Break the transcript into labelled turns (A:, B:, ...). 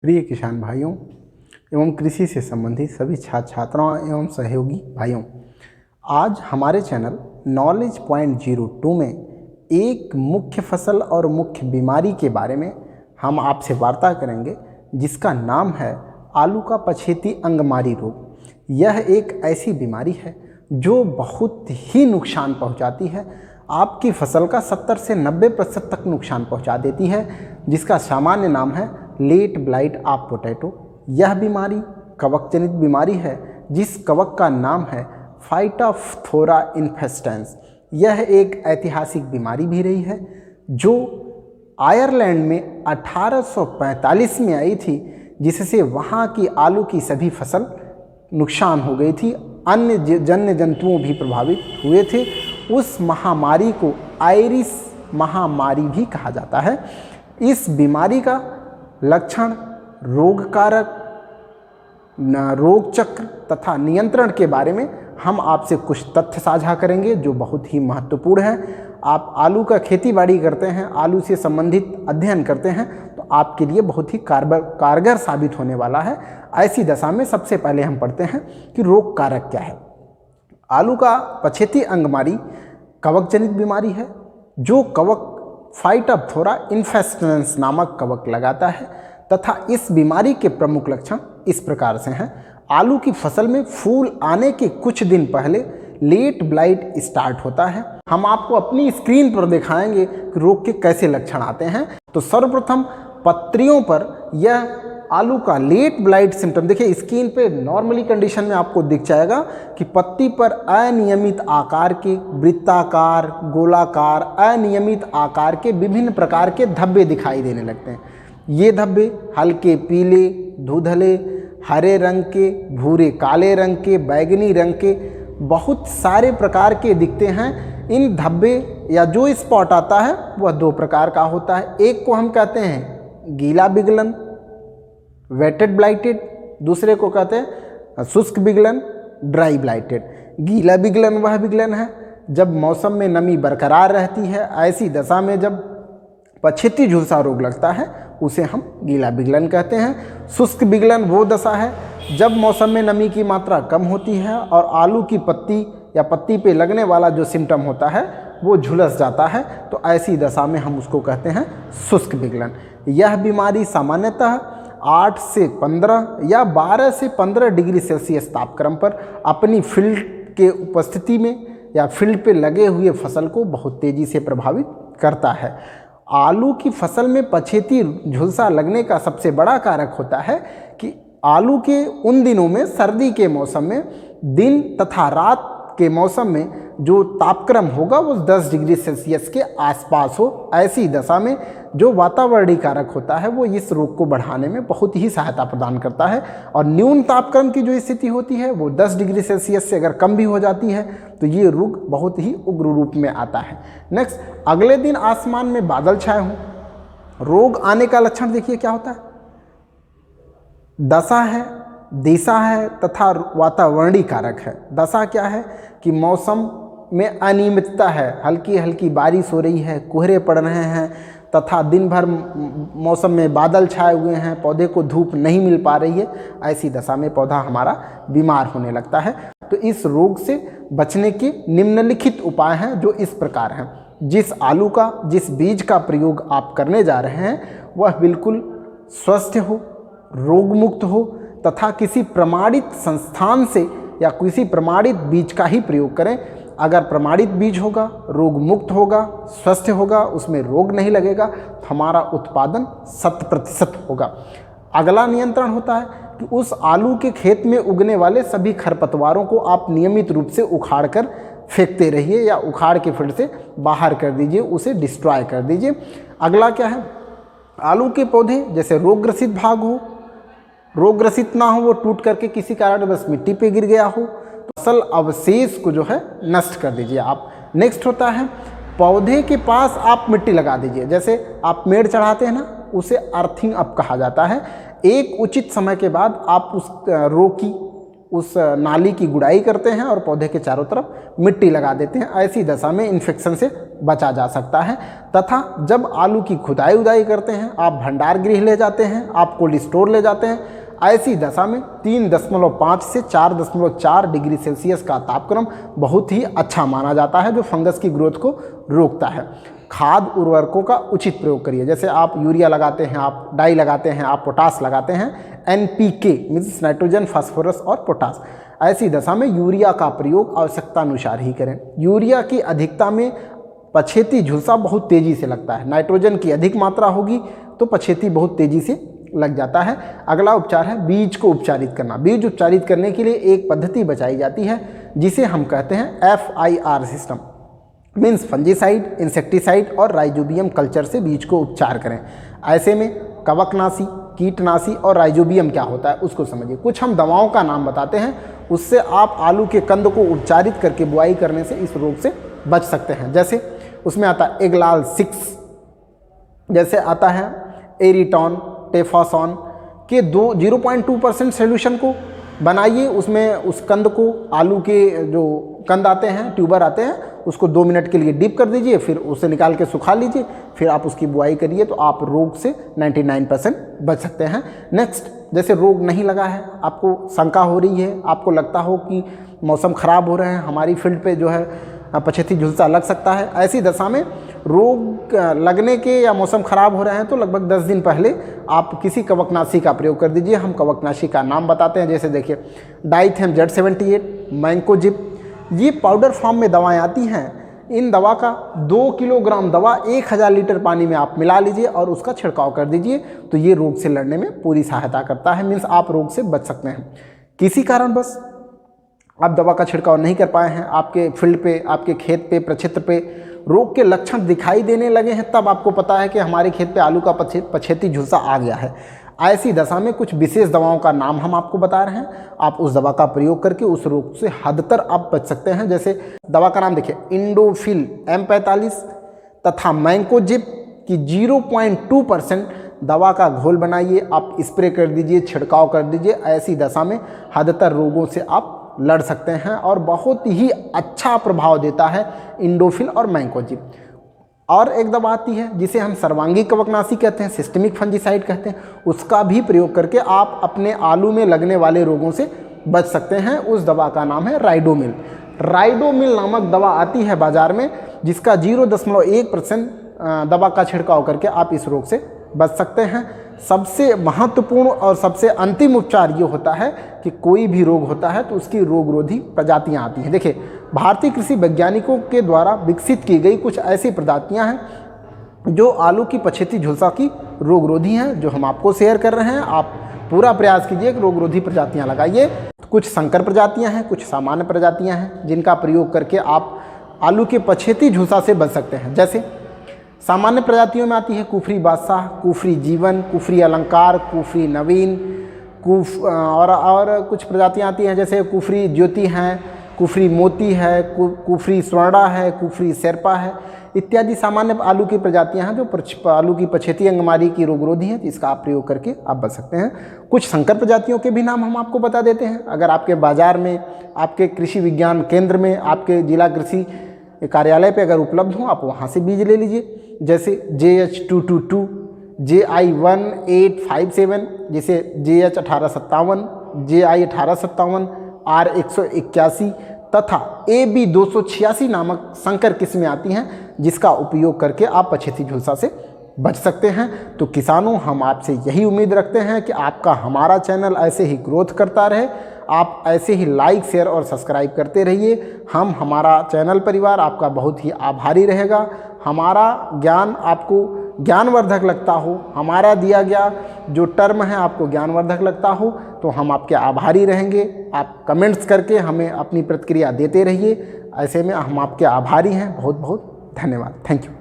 A: प्रिय किसान भाइयों एवं कृषि से संबंधित सभी छात्र छात्राओं एवं सहयोगी भाइयों, आज हमारे चैनल नॉलेज पॉइंट 02 में एक मुख्य फसल और मुख्य बीमारी के बारे में हम आपसे वार्ता करेंगे, जिसका नाम है आलू का पछेती अंगमारी रोग। यह एक ऐसी बीमारी है जो बहुत ही नुकसान पहुंचाती है। आपकी फसल का 70 से 90% तक नुकसान पहुंचा देती है, जिसका सामान्य नाम है लेट ब्लाइट ऑफ पोटैटो। यह बीमारी कवक जनित बीमारी है, जिस कवक का नाम है फाइटोप्थोरा इन्फेस्टेंस। यह एक ऐतिहासिक बीमारी भी रही है, जो आयरलैंड में 1845 में आई थी, जिससे वहाँ की आलू की सभी फसल नुकसान हो गई थी। अन्य जन्य जंतुओं भी प्रभावित हुए थे। उस महामारी को आयरिश महामारी भी कहा जाता है। इस बीमारी का लक्षण, रोग कारक, रोग चक्र तथा नियंत्रण के बारे में हम आपसे कुछ तथ्य साझा करेंगे, जो बहुत ही महत्वपूर्ण है। आप आलू का खेती बाड़ी करते हैं, आलू से संबंधित अध्ययन करते हैं, तो आपके लिए बहुत ही कारगर साबित होने वाला है। ऐसी दशा में सबसे पहले हम पढ़ते हैं कि रोग कारक क्या है। आलू का पछेती अंगमारी कवक जनित बीमारी है, जो कवक फाइटोप्थोरा इन्फेस्टेंस नामक कवक लगाता है, तथा इस बीमारी के प्रमुख लक्षण इस प्रकार से हैं। आलू की फसल में फूल आने के कुछ दिन पहले लेट ब्लाइट स्टार्ट होता है। हम आपको अपनी स्क्रीन पर दिखाएंगे कि रोग के कैसे लक्षण आते हैं। तो सर्वप्रथम पत्तियों पर यह आलू का लेट ब्लाइट सिम्टम देखिए, स्क्रीन पे नॉर्मली कंडीशन में आपको दिख जाएगा कि पत्ती पर अनियमित आकार के, वृत्ताकार, गोलाकार, अनियमित आकार के विभिन्न प्रकार के धब्बे दिखाई देने लगते हैं। ये धब्बे हल्के पीले, धुंधले, हरे रंग के, भूरे काले रंग के, बैगनी रंग के बहुत सारे प्रकार के दिखते हैं। इन धब्बे या जो स्पॉट आता है वह दो प्रकार का होता है। एक को हम कहते हैं गीला बिगलन, वेटेड ब्लाइटेड, दूसरे को कहते हैं शुष्क बिगलन, ड्राई ब्लाइटेड। गीला बिगलन वह बिगलन है जब मौसम में नमी बरकरार रहती है। ऐसी दशा में जब पछेती झुलसा रोग लगता है, उसे हम गीला बिगलन कहते हैं। शुष्क बिगलन वो दशा है जब मौसम में नमी की मात्रा कम होती है और आलू की पत्ती या पत्ती पे लगने वाला जो सिम्टम होता है वो झुलस जाता है, तो ऐसी दशा में हम उसको कहते हैं शुष्क बिगलन। यह बीमारी सामान्यतः 8 से 15 या 12 से 15 डिग्री सेल्सियस तापक्रम पर अपनी फील्ड के उपस्थिति में या फील्ड पे लगे हुए फसल को बहुत तेज़ी से प्रभावित करता है। आलू की फसल में पछेती झुलसा लगने का सबसे बड़ा कारक होता है कि आलू के उन दिनों में, सर्दी के मौसम में, दिन तथा रात के मौसम में जो तापक्रम होगा वो 10 डिग्री सेल्सियस के आसपास हो। ऐसी दशा में जो वातावरणीय कारक होता है वो इस रोग को बढ़ाने में बहुत ही सहायता प्रदान करता है। और न्यून तापक्रम की जो स्थिति होती है वो 10 डिग्री सेल्सियस से अगर कम भी हो जाती है तो ये रोग बहुत ही उग्र रूप में आता है। नेक्स्ट, अगले दिन आसमान में बादल छाए हों। रोग आने का लक्षण देखिए क्या होता है। दशा है, दिशा है तथा वातावरणीय कारक है। दशा क्या है कि मौसम में अनियमितता है, हल्की हल्की बारिश हो रही है, कोहरे पड़ रहे हैं तथा दिन भर मौसम में बादल छाए हुए हैं, पौधे को धूप नहीं मिल पा रही है। ऐसी दशा में पौधा हमारा बीमार होने लगता है। तो इस रोग से बचने के निम्नलिखित उपाय हैं, जो इस प्रकार हैं। जिस आलू का, जिस बीज का प्रयोग आप करने जा रहे हैं वह बिल्कुल स्वस्थ हो, रोग मुक्त हो तथा किसी प्रमाणित संस्थान से या किसी प्रमाणित बीज का ही प्रयोग करें। अगर प्रमाणित बीज होगा, रोग मुक्त होगा, स्वस्थ होगा, उसमें रोग नहीं लगेगा, तो हमारा उत्पादन 100% होगा। अगला नियंत्रण होता है कि उस आलू के खेत में उगने वाले सभी खरपतवारों को आप नियमित रूप से उखाड़ कर फेंकते रहिए या उखाड़ के फील्ड से बाहर कर दीजिए, उसे डिस्ट्रॉय कर दीजिए। अगला क्या है, आलू के पौधे जैसे रोगग्रसित भाग हो, रोगग्रसित ना हो, वो टूट करके किसी कारण बस मिट्टी पे गिर गया हो, तो फसल अवशेष को जो है नष्ट कर दीजिए आप। नेक्स्ट होता है, पौधे के पास आप मिट्टी लगा दीजिए। जैसे आप मेड़ चढ़ाते हैं ना, उसे अर्थिंग अप कहा जाता है। एक उचित समय के बाद आप उस रो की उस नाली की गुड़ाई करते हैं और पौधे के चारों तरफ मिट्टी लगा देते हैं। ऐसी दशा में इन्फेक्शन से बचा जा सकता है। तथा जब आलू की खुदाई उदाई करते हैं, आप भंडार गृह ले जाते हैं, आप कोल्ड स्टोर ले जाते हैं, ऐसी दशा में 3.5 से 4.4 डिग्री सेल्सियस का तापक्रम बहुत ही अच्छा माना जाता है, जो फंगस की ग्रोथ को रोकता है। खाद उर्वरकों का उचित प्रयोग करिए। जैसे आप यूरिया लगाते हैं, आप डाई लगाते हैं, आप पोटास लगाते हैं, NPK मीन्स नाइट्रोजन, फास्फोरस और पोटास। ऐसी दशा में यूरिया का प्रयोग आवश्यकता अनुसार ही करें। यूरिया की अधिकता में पछेती झुलसा बहुत तेज़ी से लगता है। नाइट्रोजन की अधिक मात्रा होगी तो पछेती बहुत तेज़ी से लग जाता है। अगला उपचार है बीज को उपचारित करना। बीज उपचारित करने के लिए एक पद्धति बचाई जाती है जिसे हम कहते हैं FIR system, means fungicide, insecticide और राइजोबियम कल्चर से बीज को उपचार करें। ऐसे में कवकनाशी, कीटनाशी और राइजोबियम क्या होता है उसको समझिए। कुछ हम दवाओं का नाम बताते हैं, उससे आप आलू के कंद को उपचारित करके बुआई करने से इस रोग से बच सकते हैं। जैसे उसमें आता है एगलाल 6, जैसे आता है एरिटॉन, टेफासॉन के 0.2% सोल्यूशन को बनाइए। उसमें उस कंद को, आलू के जो कंद आते हैं, ट्यूबर आते हैं, उसको 2 मिनट के लिए डीप कर दीजिए, फिर उसे निकाल के सुखा लीजिए, फिर आप उसकी बुआई करिए तो आप रोग से 99% बच सकते हैं। नेक्स्ट, जैसे रोग नहीं लगा है, आपको शंका हो रही है, आपको लगता हो कि मौसम ख़राब हो रहे हैं, हमारी फील्ड पे जो है पछेती झुलसा लग सकता है, ऐसी दशा में रोग लगने के या मौसम ख़राब हो रहे हैं तो लगभग 10 दिन पहले आप किसी कवकनाशी का प्रयोग कर दीजिए। हम कवकनाशी का नाम बताते हैं। जैसे देखिए डाइथेम Z78, मैंकोजिब, ये पाउडर फॉर्म में दवाएं आती हैं। इन दवा का 2 किलोग्राम दवा 1000 लीटर पानी में आप मिला लीजिए और उसका छिड़काव कर दीजिए, तो ये रोग से लड़ने में पूरी सहायता करता है। मीन्स आप रोग से बच सकते हैं। किसी कारणवश आप दवा का छिड़काव नहीं कर पाए हैं, आपके फील्ड पे, आपके खेत पे, प्रक्षेत्र पे रोग के लक्षण दिखाई देने लगे हैं, तब आपको पता है कि हमारे खेत पे आलू का पछेती झुलसा आ गया है। ऐसी दशा में कुछ विशेष दवाओं का नाम हम आपको बता रहे हैं, आप उस दवा का प्रयोग करके उस रोग से हदतर आप बच सकते हैं। जैसे दवा का नाम देखिए, इंडोफिल M45 तथा मैंकोजिब की 0.2% दवा का घोल बनाइए, आप स्प्रे कर दीजिए, छिड़काव कर दीजिए। ऐसी दशा में हदतर रोगों से आप लड़ सकते हैं और बहुत ही अच्छा प्रभाव देता है इंडोफिल और मैंकोजिब। और एक दवा आती है जिसे हम सर्वांगी कवकनाशी कहते हैं, सिस्टमिक फंजीसाइड कहते हैं, उसका भी प्रयोग करके आप अपने आलू में लगने वाले रोगों से बच सकते हैं। उस दवा का नाम है राइडोमिल। राइडोमिल नामक दवा आती है बाजार में, जिसका 0.1% दवा का छिड़काव करके आप इस रोग से बच सकते हैं। सबसे महत्वपूर्ण और सबसे अंतिम उपचार ये होता है कि कोई भी रोग होता है तो उसकी रोगरोधी प्रजातियां आती हैं। देखिए, भारतीय कृषि वैज्ञानिकों के द्वारा विकसित की गई कुछ ऐसी प्रजातियां हैं जो आलू की पछेती झुलसा की रोगरोधी हैं, जो हम आपको शेयर कर रहे हैं। आप पूरा प्रयास कीजिए कि रोगरोधी प्रजातियां लगाइए। कुछ संकर प्रजातियां हैं, कुछ सामान्य प्रजातियां हैं, जिनका प्रयोग करके आप आलू के पछेती झुलसा से बच सकते हैं। जैसे सामान्य प्रजातियों में आती है कुफरी बादशाह, कुफरी जीवन, कुफरी अलंकार, कुफरी नवीन, और कुछ प्रजातियां आती हैं जैसे कुफरी ज्योति हैं, कुफरी मोती है, कुफरी स्वर्णा है, कुफरी शेरपा है, इत्यादि सामान्य आलू की प्रजातियां हैं जो आलू की पछेती अंगमारी की रोगरोधी हैं, जिसका आप प्रयोग करके आप बच सकते हैं। कुछ संकर प्रजातियों के भी नाम हम आपको बता देते हैं। अगर आपके बाजार में, आपके कृषि विज्ञान केंद्र में, आपके जिला कृषि कार्यालय पे अगर उपलब्ध हो, आप वहाँ से बीज ले लीजिए। जैसे JH222, JI1857, जैसे JH1857, JI1857, R181 तथा AB286 नामक संकर किस्में आती हैं, जिसका उपयोग करके आप पछेती झुलसा से बच सकते हैं। तो किसानों, हम आपसे यही उम्मीद रखते हैं कि आपका हमारा चैनल ऐसे ही ग्रोथ करता रहे, आप ऐसे ही लाइक, शेयर और सब्सक्राइब करते रहिए। हमारा चैनल परिवार आपका बहुत ही आभारी रहेगा। हमारा ज्ञान आपको ज्ञानवर्धक लगता हो, हमारा दिया गया जो टर्म है आपको ज्ञानवर्धक लगता हो, तो हम आपके आभारी रहेंगे। आप कमेंट्स करके हमें अपनी प्रतिक्रिया देते रहिए। ऐसे में हम आपके आभारी हैं। बहुत बहुत धन्यवाद। Thank you.